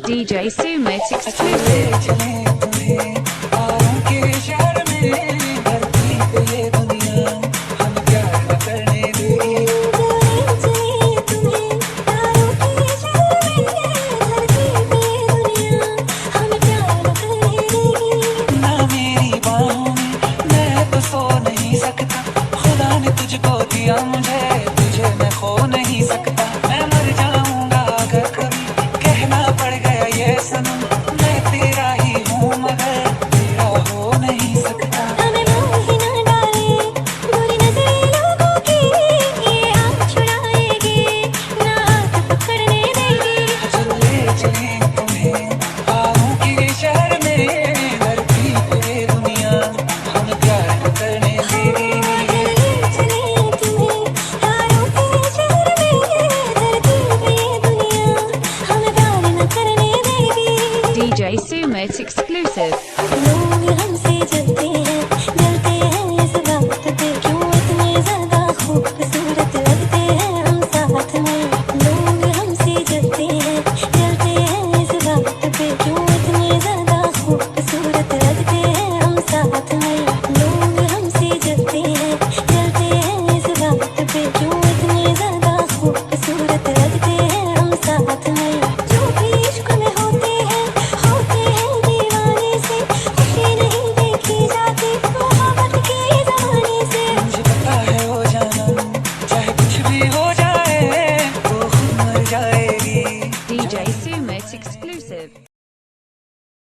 DJ Sumit exclusive. चले तुम्हें तारों के शहर में, धरती पे ये दुनिया हम प्यार न करने देगी। ना मेरी बाहों में मैं तो सो नहीं सकता, खुदा ने तुझको दिया मुझे, तुझे मैं खो नहीं सकता। मैं मर जाऊंगा अगर कभी कहना पड़ गया ये सनम, मैं तेरा ही हूँ मगर तेरा हो नहीं सकता। चले चले तुम्हें तारों के शहर में, धरती पे दुनिया हम प्यार न करने देगी। DJ Sumit exclusive. लोग हमसे जलते हैं